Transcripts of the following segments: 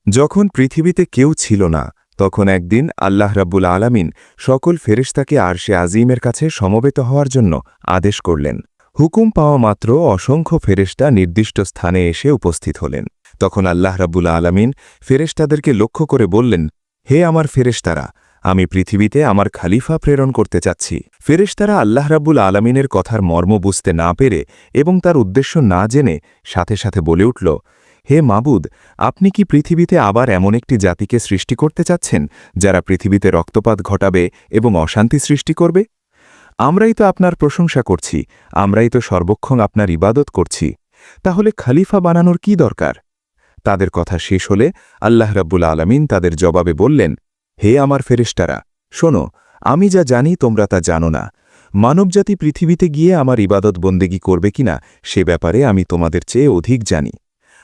যখন পৃথিবীতে কেউ ছিল না তখন একদিন আল্লাহ রাব্বুল আলামিন সকল ফেরেশতাকে আরশে আজিমের কাছে সমবেত হওয়ার জন্য আদেশ করলেন। হুকুম পাওয়া মাত্র অসংখ্য ফেরেশতা নির্দিষ্ট স্থানে এসে উপস্থিত হলেন। তখন আল্লাহ রাব্বুল আলামিন ফেরেশতাদেরকে লক্ষ্য করে বললেন, হে আমার ফেরেশতারা, আমি পৃথিবীতে আমার খালিফা প্রেরণ করতে চাচ্ছি। ফেরেশতারা আল্লাহ রাব্বুল আলামিনের কথার মর্ম বুঝতে না পেরে এবং তার উদ্দেশ্য না জেনে সাথে সাথে বলে উঠল, হে মাবুদ, আপনি কি পৃথিবীতে আবার এমন একটি জাতিকে সৃষ্টি করতে চাচ্ছেন যারা পৃথিবীতে রক্তপাত ঘটাবে এবং অশান্তি সৃষ্টি করবে? আমরাই তো আপনার প্রশংসা করছি, আমরাই তো সর্বক্ষণ আপনার ইবাদত করছি, তাহলে খলিফা বানানোর কি দরকার? তাদের কথা শেষ হলে আল্লাহ রাব্বুল আলামিন তাদের জবাবে বললেন, হে আমার ফেরেশতারা, শোনো, আমি যা জানি তোমরা তা জানো না। মানবজাতি পৃথিবীতে গিয়ে আমার ইবাদত বন্দেগী করবে কিনা সে ব্যাপারে আমি তোমাদের চেয়ে অধিক জানি।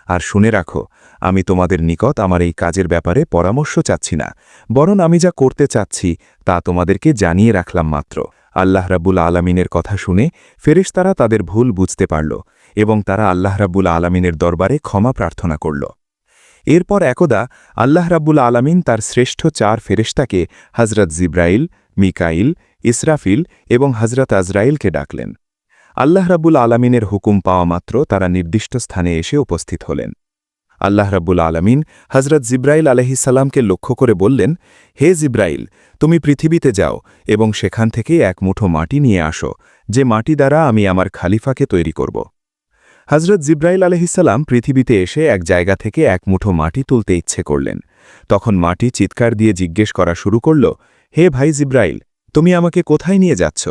আর শুনে রাখো, আমি তোমাদের নিকট আমার এই কাজের ব্যাপারে পরামর্শ চাচ্ছি না, বরং আমি যা করতে চাচ্ছি তা তোমাদেরকে জানিয়ে রাখলাম মাত্র। আল্লাহ রাব্বুল আলামিনের কথা শুনে ফেরেশতারা তাদের ভুল বুঝতে পারল এবং তারা আল্লাহ রাব্বুল আলামিনের দরবারে ক্ষমা প্রার্থনা করল। এরপর একদা আল্লাহ রাব্বুল আলামিন তার শ্রেষ্ঠ 4 ফেরেশতাকে হযরত জিব্রাইল, মিকাইল, ইসরাফিল এবং হযরত আজরাইলকে ডাকলেন। আল্লাহ রাব্বুল আলামিনের হুকুম পাওয়া মাত্র তারা নির্দিষ্ট স্থানে এসে উপস্থিত হলেন। আল্লাহ রাব্বুল আলামিন হযরত জিব্রাইল আলাইহিসসালামকে লক্ষ্য করে বললেন, হে জিব্রাইল, তুমি পৃথিবীতে যাও এবং সেখান থেকে এক মুঠো মাটি নিয়ে আসো, যে মাটি দ্বারা আমি আমার খালিফাকে তৈরি করব। হযরত জিব্রাইল আলাইহিসসালাম পৃথিবীতে এসে এক জায়গা থেকে এক মুঠো মাটি তুলতে ইচ্ছে করলেন। তখন মাটি চিৎকার দিয়ে জিজ্ঞেস করা শুরু করল, হে ভাই জিব্রাইল, তুমি আমাকে কোথায় নিয়ে যাচ্ছ?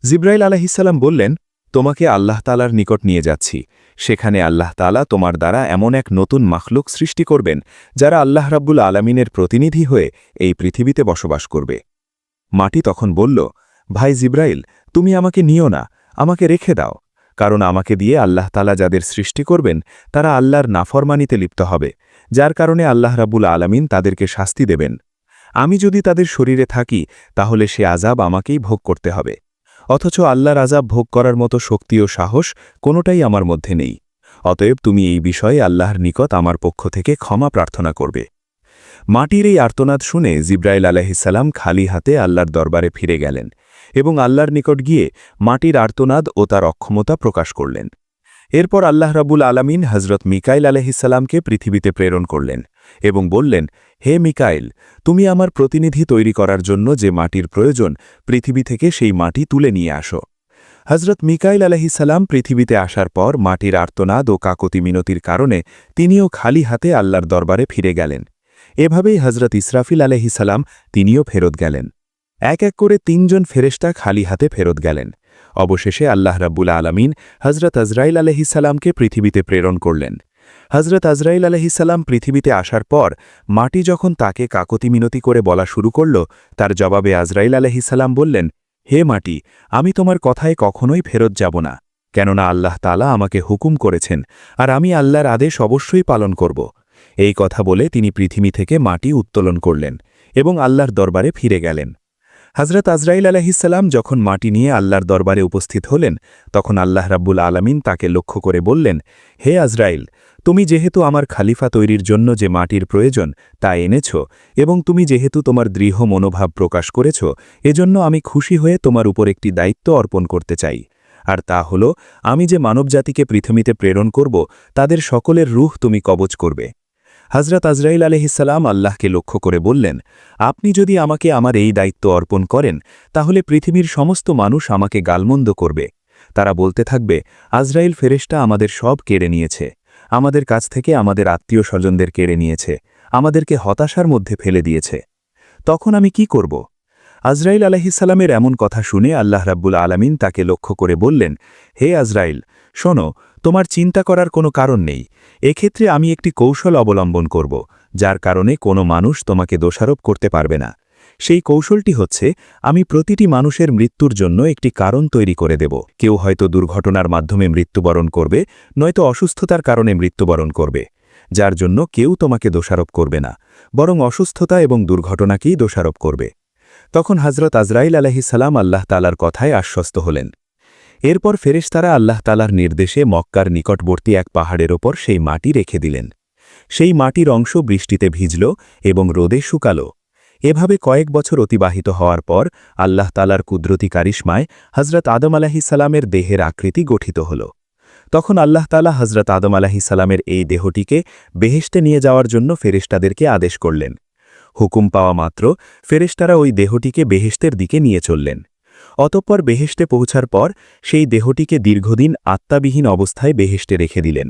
জিব্রাইল আলাইহিসসালাম বললেন, তোমাকে আল্লাহ তাআলার নিকট নিয়ে যাচ্ছি। সেখানে আল্লাহ তাআলা তোমার দ্বারা এমন এক নতুন মাখলুক সৃষ্টি করবেন যারা আল্লাহ রাব্বুল আলামিনের প্রতিনিধি হয়ে এই পৃথিবীতে বসবাস করবে। মাটি তখন বলল, ভাই জিব্রাইল, তুমি আমাকে নিও না, আমাকে রেখে দাও, কারণ আমাকে দিয়ে আল্লাহ তাআলা যাদের সৃষ্টি করবেন তারা আল্লাহর নাফরমানিতে লিপ্ত হবে, যার কারণে আল্লাহ রাব্বুল আলামিন তাদেরকে শাস্তি দেবেন। আমি যদি তাদের শরীরে থাকি তাহলে সে আযাব আমাকেই ভোগ করতে হবে, অথচ আল্লাহর আযাব ভোগ করার মতো শক্তি ও সাহস কোনোটাই আমার মধ্যে নেই। অতএব তুমি এই বিষয়ে আল্লাহর নিকট আমার পক্ষ থেকে ক্ষমা প্রার্থনা করবে। মাটির এই আর্তনাদ শুনে জিব্রাইল আলাইহিসসালাম খালি হাতে আল্লাহর দরবারে ফিরে গেলেন এবং আল্লাহর নিকট গিয়ে মাটির আর্তনাদ ও তার অক্ষমতা প্রকাশ করলেন। এরপর আল্লাহ রাব্বুল আলামিন হযরত মিকাইল আলাইহিসসালামকে পৃথিবীতে প্রেরণ করলেন এবং বললেন, হে মিকাইল, তুমি আমার প্রতিনিধি তৈরি করার জন্য যে মাটির প্রয়োজন পৃথিবী থেকে সেই মাটি তুলে নিয়ে আসো। হযরত মিকাইল আলাইহিসসালাম পৃথিবীতে আসার পর মাটির আর্তনাদ ও কাকতি মিনতির কারণে তিনিও খালি হাতে আল্লাহর দরবারে ফিরে গেলেন। এভাবেই হযরত ইসরাফিল আলাইহিসসালাম তিনিও ফেরত গেলেন। এক এক করে 3 জন ফেরেশতা খালি হাতে ফেরত গেলেন। অবশেষে আল্লাহ রাব্বুল আলামিন হযরত আজরাইল আলাইহিসসালামকে পৃথিবীতে প্রেরণ করলেন। হযরত আজরাইল আলাইহিসসালাম পৃথিবীতে আসার পর মাটি যখন তাকে কাকতি মিনতি করে বলা শুরু করল, তার জবাবে আজরাইল আলাইহিসসালাম বললেন, হে মাটি, আমি তোমার কথায় কখনোই ফেরত যাব না, কেননা আল্লাহ তাআলা আমাকে হুকুম করেছেন আর আমি আল্লাহর আদেশ অবশ্যই পালন করব। এই কথা বলে তিনি পৃথিবী থেকে মাটি উত্তোলন করলেন এবং আল্লাহর দরবারে ফিরে গেলেন। হযরত আজরাইল আলাইহিসসালাম যখন মাটি নিয়ে আল্লাহর দরবারে উপস্থিত হলেন তখন আল্লাহ রাব্বুল আলামিন তাকে লক্ষ্য করে বললেন, হে আজরাইল, তুমি যেহেতু আমার খালিফা তৈরির জন্য যে মাটির প্রয়োজন তা এনেছ এবং তুমি যেহেতু তোমার দৃঢ় মনোভাব প্রকাশ করেছ, এজন্য আমি খুশি হয়ে তোমার উপর একটি দায়িত্ব অর্পণ করতে চাই। আর তা হল, আমি যে মানবজাতিকে পৃথিবীতে প্রেরণ করব তাদের সকলের রূহ তুমি কবজ করবে। হযরত আজরাইল আলাইহিসসালাম আল্লাহকে লক্ষ্য করে বললেন, আপনি যদি আমাকে আমার এই দায়িত্ব অর্পণ করেন তাহলে পৃথিবীর সমস্ত মানুষ আমাকে গালমন্দ করবে। তারা বলতে থাকবে, আজরাইল ফেরেশতা আমাদের সব কেড়ে নিয়েছে, আমাদের কাছ থেকে আমাদের আত্মীয় স্বজনদের কেড়ে নিয়েছে, আমাদেরকে হতাশার মধ্যে ফেলে দিয়েছে। তখন আমি কি করব? আজরাইল আলাইহিসসালামের এমন কথা শুনে আল্লাহ রাব্বুল আলামিন তাকে লক্ষ্য করে বললেন, হে আজরাইল, শোনো, তোমার চিন্তা করার কোনো কারণ নেই। এক্ষেত্রে আমি একটি কৌশল অবলম্বন করব, যার কারণে কোনো মানুষ তোমাকে দোষারোপ করতে পারবে না। সেই কৌশলটি হচ্ছে, আমি প্রতিটি মানুষের মৃত্যুর জন্য একটি কারণ তৈরি করে দেব। কেউ হয়তো দুর্ঘটনার মাধ্যমে মৃত্যুবরণ করবে, নয়তো অসুস্থতার কারণে মৃত্যুবরণ করবে, যার জন্য কেউ তোমাকে দোষারোপ করবে না, বরং অসুস্থতা এবং দুর্ঘটনাকেই দোষারোপ করবে। তখন হযরত আজরাইল আলাইহিসসালাম আল্লাহ তাআলার কথায় আশ্বস্ত হলেন। এরপর ফেরেশতারা আল্লাহ তাআলার নির্দেশে মক্কার নিকটবর্তী এক পাহাড়ের ওপর সেই মাটি রেখে দিলেন। সেই মাটির অংশ বৃষ্টিতে ভিজল এবং রোদে শুকালো। এভাবে কয়েক বছর অতিবাহিত হওয়ার পর আল্লাহ তালার কুদরতি কারিশমায় হজরত আদম আলাহিসাল্লামের দেহের আকৃতি গঠিত হল। তখন আল্লাহ তালা হজরত আদম আলাহিসাল্লামের এই দেহটিকে বেহেশতে নিয়ে যাওয়ার জন্য ফেরেশতাদেরকে আদেশ করলেন। হুকুম পাওয়া মাত্র ফেরেশতারা ওই দেহটিকে বেহেশতের দিকে নিয়ে চললেন। অতঃপর বেহেশতে পৌঁছার পর সেই দেহটিকে দীর্ঘদিন আত্মাবিহীন অবস্থায় বেহেশতে রেখে দিলেন।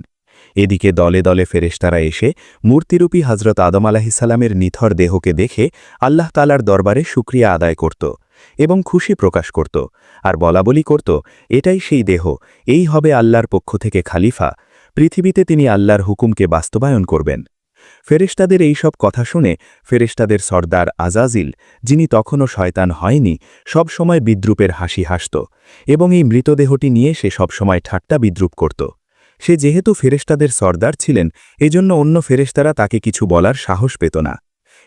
এদিকে দলে দলে ফেরেশতারা এসে মূর্তিরূপী হজরত আদম আলাহিসাল্লামের নিথর দেহকে দেখে আল্লাহ তালার দরবারে শুকরিয়া আদায় করত এবং খুশি প্রকাশ করত, আর বলাবলি করত, এটাই সেই দেহ, এই হবে আল্লাহর পক্ষ থেকে খালিফা, পৃথিবীতে তিনি আল্লাহর হুকুমকে বাস্তবায়ন করবেন। ফেরেশতাদের এই সব কথা শুনে ফেরেশতাদের সর্দার আজাজিল, যিনি তখনও শয়তান হয়নি, সবসময় বিদ্রুপের হাসি হাসত এবং এই মৃতদেহটি নিয়ে সে সবসময় ঠাট্টা বিদ্রুপ করত। সে যেহেতু ফেরেশতাদের সর্দার ছিলেন, এজন্য অন্য ফেরেশতারা তাকে কিছু বলার সাহস পেত না।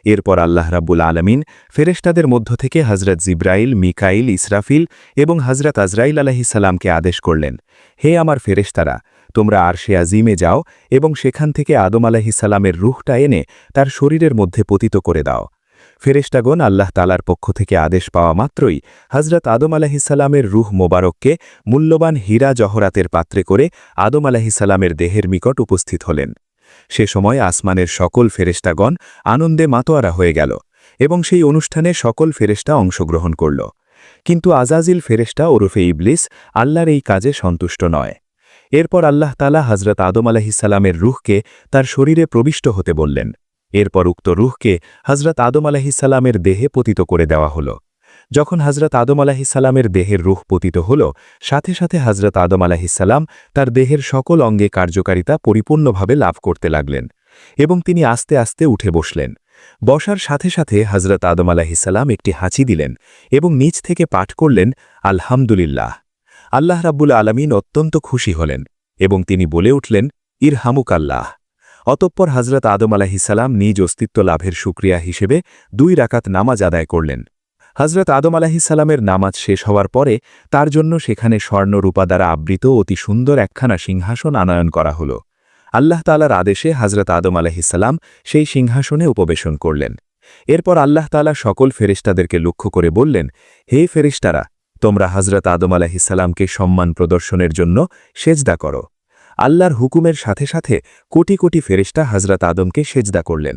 এরপর আল্লাহ রাব্বুল আলামিন ফেরেশতাদের মধ্য থেকে হজরত জিব্রাইল, মিকাইল, ইসরাফিল এবং হজরত আজরাইল আলাইহিসসালামকে আদেশ করলেন, হে আমার ফেরেশতারা, তোমরা আরশে আজিমে যাও এবং সেখান থেকে আদম আলাইহিসসালামের রূহটা এনে তার শরীরের মধ্যে পতিত করে দাও। ফেরেশতাগণ আল্লাহ তালার পক্ষ থেকে আদেশ পাওয়া মাত্রই হজরত আদম আলাইহিসসালামের রূহ মোবারককে মূল্যবান হীরা জহরাতের পাত্রে করে আদম আলাইহিসসালামের দেহের নিকট উপস্থিত হলেন। সে সময় আসমানের সকল ফেরেশতাগণ আনন্দে মাতোয়ারা হয়ে গেল এবং সেই অনুষ্ঠানে সকল ফেরেশতা অংশগ্রহণ করল। কিন্তু আজাজিল ফেরেশতা ওরফে ইবলিস আল্লাহর এই কাজে সন্তুষ্ট নয়। এরপর আল্লাহ তাআলা হজরত আদম আলাইহিসসালামের রূহকে তার শরীরে প্রবিষ্ট হতে বললেন। এরপর উক্ত রূহকে হজরত আদম আলাইহিসসালামের দেহে পতিত করে দেওয়া হল। যখন হজরত আদম আলাইহিসসালামের দেহের রূহ পতিত হল, সাথে সাথে হজরত আদম আলাইহিসসালাম তার দেহের সকল অঙ্গে কার্যকারিতা পরিপূর্ণভাবে লাভ করতে লাগলেন এবং তিনি আস্তে আস্তে উঠে বসলেন। বসার সাথে সাথে হজরত আদম আলাইহিসসালাম একটি হাঁচি দিলেন এবং নিচ থেকে পাঠ করলেন, আলহামদুলিল্লাহ। আল্লাহ রাব্বুল আলামিন অত্যন্ত খুশি হলেন এবং তিনি বলে উঠলেন, ইরহামুকাল্লাহ। অতঃপর হজরত আদম আলাইহিসসালাম নিজ অস্তিত্ব লাভের শুকরিয়া হিসেবে 2 রাকাত নামাজ আদায় করলেন। হজরত আদম আলাইহিসসালামের নামাজ শেষ হওয়ার পরে তার জন্য সেখানে স্বর্ণ রূপা দ্বারা আবৃত অতি সুন্দর একখানা সিংহাসন আনয়ন করা হল। আল্লাহ তাআলার আদেশে হজরত আদম আলাইহিসসালাম সেই সিংহাসনে উপবেশন করলেন। এরপর আল্লাহ তাআলা সকল ফেরেশতাদেরকে লক্ষ্য করে বললেন, হে ফেরেশতারা, তোমরা হজরত আদম আলাইহিসসালামকে সম্মান প্রদর্শনের জন্য সেজদা করো। আল্লাহর হুকুমের সাথে সাথে কোটি কোটি ফেরেশতা হজরত আদমকে সেজদা করলেন।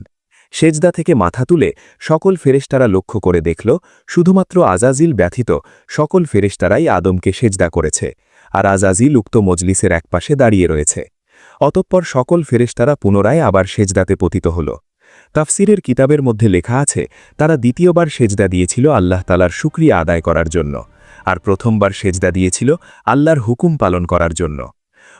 সেজদা থেকে মাথা তুলে সকল ফেরেশতারা লক্ষ্য করে দেখল, শুধুমাত্র আজাজিল ব্যথিত সকল ফেরেশতারাই আদমকে সেজদা করেছে, আর আজাজিল উক্ত মজলিসের একপাশে দাঁড়িয়ে রয়েছে। অতঃপর সকল ফেরেশতারা পুনরায় আবার সেজদাতে পতিত হল। তাফসিরের কিতাবের মধ্যে লেখা আছে, তারা দ্বিতীয়বার সেজদা দিয়েছিল আল্লাহ তাআলার শুকরিয়া আদায় করার জন্য, আর প্রথমবার সেজদা দিয়েছিল আল্লাহর হুকুম পালন করার জন্য।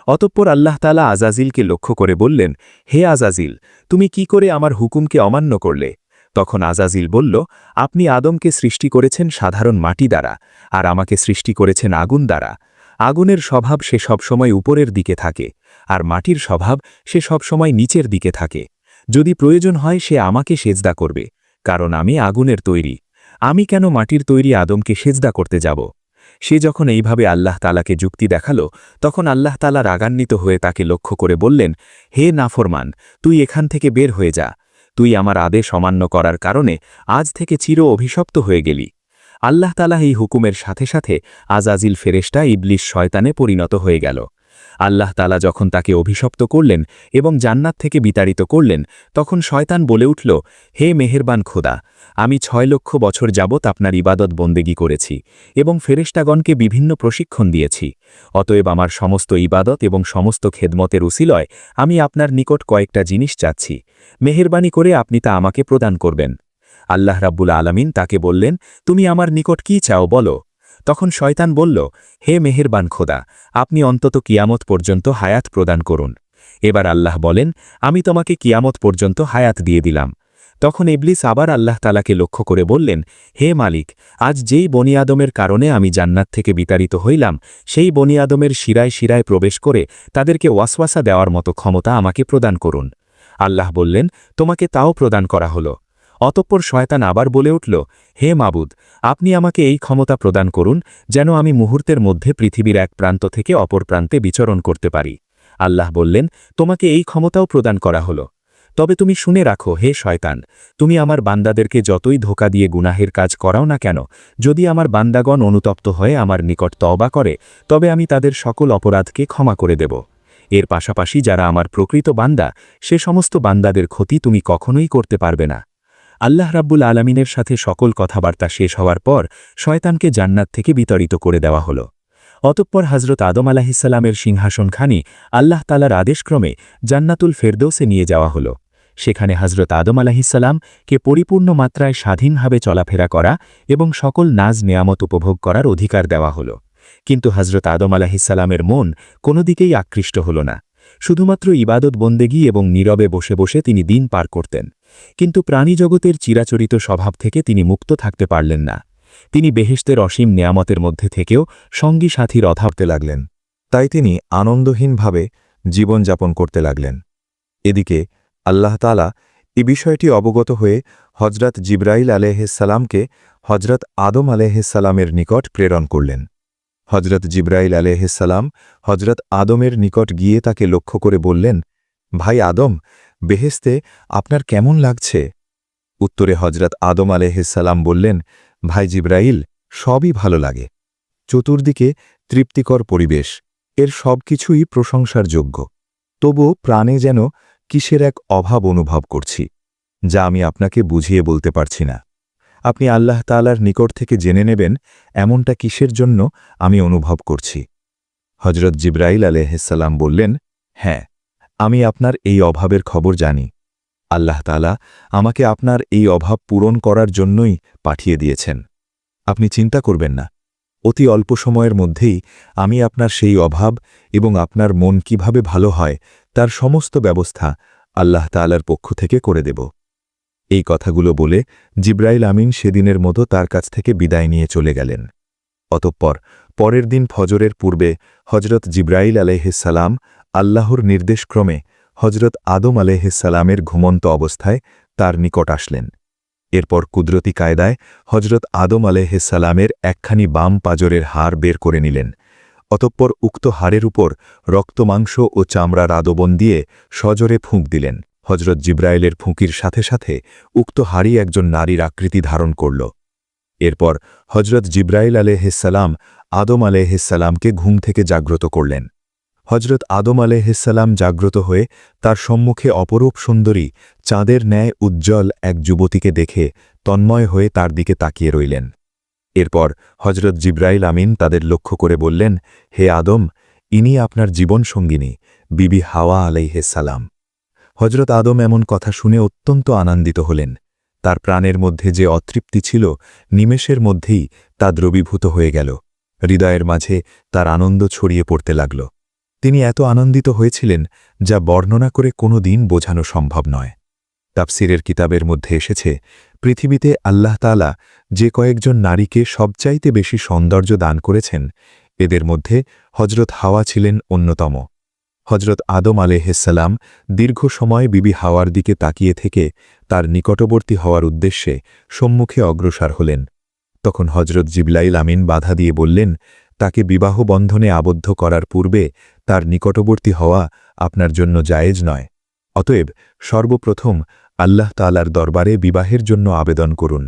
অতঃপর আল্লাহ তাআলা আজাজিলকে লক্ষ্য করে বললেন, হে আজাজিল, তুমি কি করে আমার হুকুমকে অমান্য করলে? তখন আজাজিল বলল, আপনি আদমকে সৃষ্টি করেছেন সাধারণ মাটি দ্বারা, আর আমাকে সৃষ্টি করেছেন আগুন দ্বারা। আগুনের স্বভাব সে সবসময় উপরের দিকে থাকে, আর মাটির স্বভাব সে সবসময় নিচের দিকে থাকে। যদি প্রয়োজন হয় সে আমাকে সেজদা করবে, কারণ আমি আগুনের তৈরি। আমি কেন মাটির তৈরি আদমকে সেজদা করতে যাব? সে যখন এইভাবে আল্লাহ তাআলাকে যুক্তি দেখাল, তখন আল্লাহ তাআলা রাগান্বিত হয়ে তাকে লক্ষ্য করে বললেন, হে নাফরমান, তুই এখান থেকে বের হয়ে যা। তুই আমার আদেশ অমান্য করার কারণে আজ থেকে চির অভিশপ্ত হয়ে গেলি। আল্লাহ তাআলা এই হুকুমের সাথে সাথে আজাজিল ফেরেশতা ইবলিস শয়তানে পরিণত হয়ে গেল। আল্লাহ তাআলা যখন তাকে অভিশপ্ত করলেন এবং জান্নাত থেকে বিতাড়িত করলেন, তখন শয়তান বলে উঠল, হে মেহেরবান খোদা, আমি 6 লক্ষ বছর যাবৎ আপনার ইবাদত বন্দেগী করেছি এবং ফেরেশতাগণকে বিভিন্ন প্রশিক্ষণ দিয়েছি। অতএব আমার সমস্ত ইবাদত এবং সমস্ত খেদমতের উসিলয় আমি আপনার নিকট কয়েকটা জিনিস চাচ্ছি। মেহেরবানি করে আপনি তা আমাকে প্রদান করবেন। আল্লাহ রাব্বুল আলামিন তাকে বললেন, তুমি আমার নিকট কি চাও বলো। তখন শয়তান বলল, হে মেহেরবান খোদা, আপনি অন্তত কিয়ামত পর্যন্ত হায়াত প্রদান করুন। এবার আল্লাহ বলেন, আমি তোমাকে কিয়ামত পর্যন্ত হায়াত দিয়ে দিলাম। তখন ইবলিস আবার আল্লাহ তাআলাকে লক্ষ্য করে বললেন, হে মালিক, আজ যেই বনি আদমের কারণে আমি জান্নাত থেকে বিতাড়িত হইলাম, সেই বনি আদমের শিরায় শিরায় প্রবেশ করে তাদেরকে ওয়াসওয়াসা দেওয়ার মতো ক্ষমতা আমাকে প্রদান করুন। আল্লাহ বললেন, তোমাকে তাও প্রদান করা হলো। অতঃপর শয়তান আবার বলে উঠল, হে মাবুদ, আপনি আমাকে এই ক্ষমতা প্রদান করুন যেন আমি মুহূর্তের মধ্যে পৃথিবীর এক প্রান্ত থেকে অপর প্রান্তে বিচরণ করতে পারি। আল্লাহ বললেন, তোমাকে এই ক্ষমতাও প্রদান করা হলো। তবে তুমি শুনে রাখো হে শয়তান, তুমি আমার বান্দাদেরকে যতই ধোঁকা দিয়ে গুনাহের কাজ করাও না কেন, যদি আমার বান্দাগণ অনুতপ্ত হয়ে আমার নিকট তওবা করে, তবে আমি তাদের সকল অপরাধকে ক্ষমা করে দেব। এর পাশাপাশি যারা আমার প্রকৃত বান্দা, সে সমস্ত বান্দাদের ক্ষতি তুমি কখনোই করতে পারবে না। আল্লাহ রাব্বুল আলামিনের সাথে সকল কথাবার্তা শেষ হওয়ার পর শয়তানকে জান্নাত থেকে বিতাড়িত করে দেওয়া হল। অতঃপর হযরত আদম আলাইহিসসালামের সিংহাসনখানি আল্লাহ তাআলার আদেশক্রমে জান্নাতুল ফেরদৌসে নিয়ে যাওয়া হল। সেখানে হযরত আদম আলাইহিসসালামকে পরিপূর্ণ মাত্রায় স্বাধীনভাবে চলাফেরা করা এবং সকল নাজ নেয়ামত উপভোগ করার অধিকার দেওয়া হল। কিন্তু হযরত আদম আলাইহিসসালামের মন কোনো দিকেই আকৃষ্ট হল না। শুধুমাত্র ইবাদত বন্দেগী এবং নীরবে বসে বসে তিনি দিন পার করতেন। কিন্তু প্রাণীজগতের চিরাচরিত স্বভাব থেকে তিনি মুক্ত থাকতে পারলেন না। তিনি বেহেশতের অসীম নেয়ামতের মধ্যে থেকেও সঙ্গী সাথীর অভাবতে লাগলেন। তাই তিনি আনন্দহীনভাবে জীবনযাপন করতে লাগলেন। এদিকে আল্লাহ তাআলা এ বিষয়টি অবগত হয়ে হজরত জিবরাইল আলাইহিসসালামকে হজরত আদম আলাইহিসসালামের নিকট প্রেরণ করলেন। হজরত জিবরাইল আলাইহিসসালাম হজরত আদমের নিকট গিয়ে তাকে লক্ষ্য করে বললেন, ভাই আদম, বেহেশতে আপনার কেমন লাগছে? উত্তরে হজরত আদম আলাইহিসসালাম বললেন, ভাই জিবরাইল, সবই ভালো লাগে। চতুর্দিকে তৃপ্তিকর পরিবেশ, এর সবকিছুই প্রশংসার যোগ্য। তবুও প্রাণে যেন কিসের এক অভাব অনুভব করছি, যা আমি আপনাকে বুঝিয়ে বলতে পারছি না। আপনি আল্লাহ তাআলার নিকট থেকে জেনে নেবেন এমনটা কিসের জন্য আমি অনুভব করছি। হজরত জিবরাইল আলাইহিসসালাম বললেন, হ্যাঁ, আমি আপনার এই অভাবের খবর জানি। আল্লাহ তাআলা আমাকে আপনার এই অভাব পূরণ করার জন্যই পাঠিয়ে দিয়েছেন। আপনি চিন্তা করবেন না, অতি অল্প সময়ের মধ্যেই আমি আপনার সেই অভাব এবং আপনার মন কিভাবে ভালো হয় তার সমস্ত ব্যবস্থা আল্লাহ তাআলার পক্ষ থেকে করে দেব। এই কথাগুলো বলে জিবরাইল আমিন সেদিনের মতো তার কাছ থেকে বিদায় নিয়ে চলে গেলেন। অতঃপর পরের দিন ফজরের পূর্বে হজরত জিবরাইল আলাইহিসসালাম আল্লাহর নির্দেশক্রমে হজরত আদম আলাইহিসসালামের ঘুমন্ত অবস্থায় তার নিকট আসলেন। এরপর কুদরতি কায়দায় হজরত আদম আলাইহিসসালামের একখানি বাম পাজরের হাড় বের করে নিলেন। অতঃপর উক্ত হাড়ের উপর রক্তমাংস ও চামড়ার আদবন দিয়ে সজোরে ফুঁক দিলেন। হজরত জিবরাইলের ফুঁকির সাথে সাথে উক্ত হাড়ি একজন নারীর আকৃতি ধারণ করল। এরপর হজরত জিবরাইল আলাইহিসসালাম আদম আলাইহিসসালামকে ঘুম থেকে জাগ্রত করলেন। হজরত আদম আলাইহিসসালাম জাগ্রত হয়ে তার সম্মুখে অপরূপ সুন্দরী চাঁদের ন্যায় উজ্জ্বল এক যুবতীকে দেখে তন্ময় হয়ে তার দিকে তাকিয়ে রইলেন। এরপর হজরত জিবরাইল আমিন তাদের লক্ষ্য করে বললেন, হে আদম, ইনি আপনার জীবনসঙ্গিনী বিবি হাওয়া আলাইহিসসালাম। হজরত আদম এমন কথা শুনে অত্যন্ত আনন্দিত হলেন। তার প্রাণের মধ্যে যে অতৃপ্তি ছিল, নিমেষের মধ্যেই তা দ্রবীভূত হয়ে গেল। হৃদয়ের মাঝে তার আনন্দ ছড়িয়ে পড়তে লাগল। তিনি এত আনন্দিত হয়েছিলেন যা বর্ণনা করে কোনো দিন বোঝানো সম্ভব নয়। তাফসিরের কিতাবের মধ্যে এসেছে, পৃথিবীতে আল্লাহ তাআলা যে কয়েকজন নারীকে সবচাইতে বেশি সৌন্দর্য দান করেছেন, এদের মধ্যে হজরত হাওয়া ছিলেন অন্যতম। হজরত আদম আলাইহিসসালাম দীর্ঘ সময় বিবি হাওয়ার দিকে তাকিয়ে থেকে তার নিকটবর্তী হওয়ার উদ্দেশ্যে সম্মুখে অগ্রসর হলেন। তখন হজরত জিবরাইল আমিন বাধা দিয়ে বললেন, তাকে বিবাহ বন্ধনে আবদ্ধ করার পূর্বে তার নিকটবর্তী হওয়া আপনার জন্য জায়েজ নয়। অতএব সর্বপ্রথম আল্লাহ তাআলার দরবারে বিবাহের জন্য আবেদন করুন।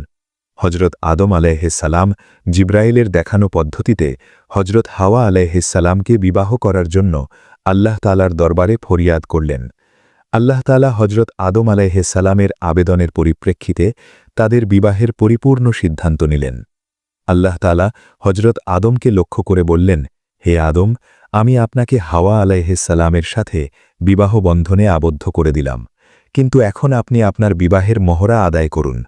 হজরত আদম আলাইহিসসালাম জিবরাইলের দেখানো পদ্ধতিতে হজরত হাওয়া আলাইহিসসালামকে বিবাহ করার জন্য আল্লাহ তাআলার দরবারে ফরিয়াদ করলেন। আল্লাহ তাআলা হজরত আদম আলাইহিসসালামের আবেদনের পরিপ্রেক্ষিতে তাদের বিবাহের পরিপূর্ণ সিদ্ধান্ত নিলেন। আল্লাহ তাআলা হজরত আদমকে লক্ষ্য করে বললেন, হে আদম, আমি আপনাকে হাওয়া আলাইহিসসালামের সাথে বিবাহ বন্ধনে আবদ্ধ করে দিলাম, কিন্তু এখন আপনি আপনার বিবাহের মহরা আদায় করুন।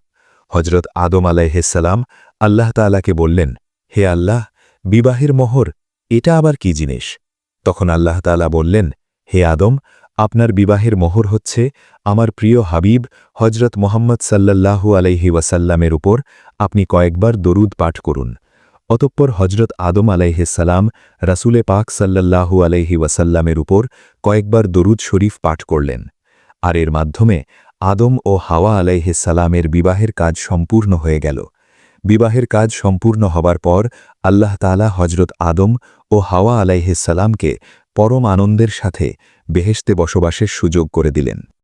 হজরত আদম আলাইহিসসালাম আল্লাহ তাআলাকে বললেন, হে আল্লাহ, বিবাহের মোহর এটা আবার কি জিনিস? তখন আল্লাহ তাআলা বললেন, হে আদম, আপনার বিবাহের মোহর হচ্ছে আমার প্রিয় হাবিব হজরত মুহাম্মদ সাল্লাল্লাহু আলাইহি ওয়াসাল্লামের উপর আপনি কয়েকবার দরুদ পাঠ করুন। অতঃপর হজরত আদম আলাইহিসসালাম রাসূলে পাক সাল্লাল্লাহু আলাইহি ওয়াসাল্লামের উপর কয়েকবার দরুদ শরীফ পাঠ করলেন। আর এর মাধ্যমে আদম ও হাওয়া আলাইহিসসালামের বিবাহের কাজ সম্পূর্ণ হয়ে গেল। বিবাহের কাজ সম্পূর্ণ হবার পর আল্লাহ তাআলা হজরত আদম ও হাওয়া আলাইহিসসালামকে পরম আনন্দের সাথে বেহেশতে বসবাসের সুযোগ করে দিলেন।